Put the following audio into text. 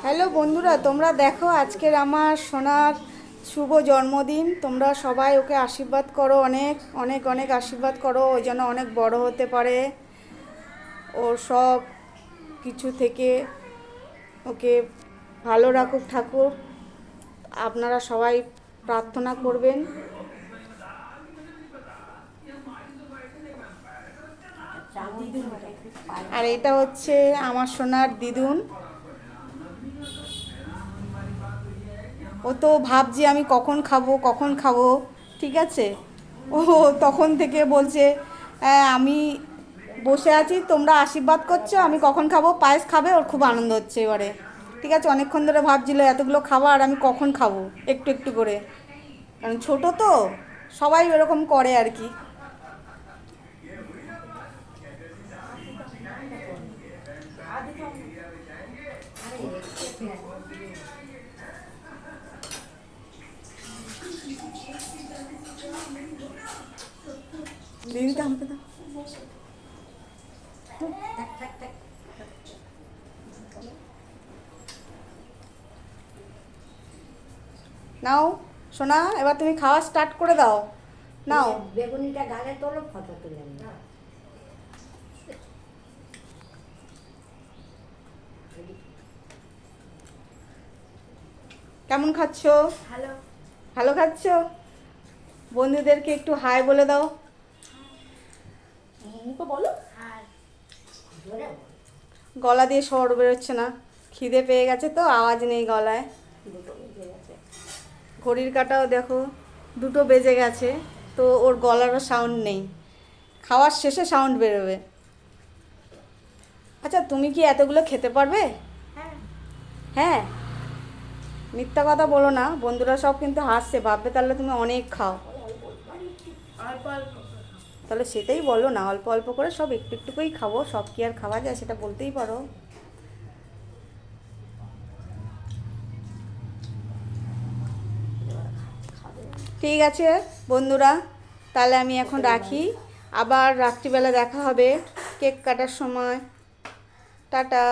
Hello বন্ধুরা, তোমরা দেখো আজকের আমার সোনার শুভ জন্মদিন। তোমরা সবাই ওকে আশীর্বাদ করো, অনেক অনেক অনেক আশীর্বাদ করো, ও যেন অনেক বড় হতে পারে, ওর সব কিছু থেকে ওকে ভালো রাখুক ঠাকুর। আপনারা সবাই প্রার্থনা করবেন। আর এটা হচ্ছে আমার সোনার দিদুন। ও তো ভাবছে আমি কখন খাবো কখন খাবো, ঠিক আছে। ও তখন থেকে বলছে আমি বসে আছি, তোমরা আশীর্বাদ করছো, আমি কখন খাবো, পায়েস খাবে। ওর খুব আনন্দ হচ্ছে এবারে, ঠিক আছে। অনেকক্ষণ ধরে ভাবছিল এতগুলো খাবার আমি কখন খাবো, একটু একটু করে, কারণ ছোটো তো, সবাই এরকম করে আর কি। দিদিটা আমাকে দাও। নাও সোনা, এবার তুমি খাওয়া স্টার্ট করে দাও। নাও বেগুনিটা গালে তোলো, ফটো তুলে না। কেমন খাচ্ছ? হ্যালো, ভালো খাচ্ছ? বন্ধুদেরকে একটু হাই বলে দাও। মুখে বলো। আর জোরে বল। গলা দিয়ে স্বর বেরোচ্ছে না, খিদে পেয়ে গেছে তো, আওয়াজ নেই গলায়। দুটো বেজে গেছে। ঘড়ির কাঁটাও দেখো 2টো বেজে গেছে, তো ওর গলারও সাউন্ড নেই। খাওয়ার শেষে সাউন্ড বেরোবে। আচ্ছা, তুমি কি এতগুলো খেতে পারবে? হ্যাঁ, হ্যাঁ, মিথ্যা কথা বলো না। বন্ধুরা সব কিন্তু হাসছে, ভাববে তাহলে তুমি অনেক খাও। অল্প অল্প। তাহলে সেটাই বলো না, অল্প অল্প করে সব একটু একটু করেই খাবো, সব কি আর খাওয়া যায় সেটা বলতেই পারো। ঠিক আছে বন্ধুরা, তাহলে আমি এখন রাখি, আবার রাত্রিবেলা দেখা হবে কেক কাটার সময়। টাটা।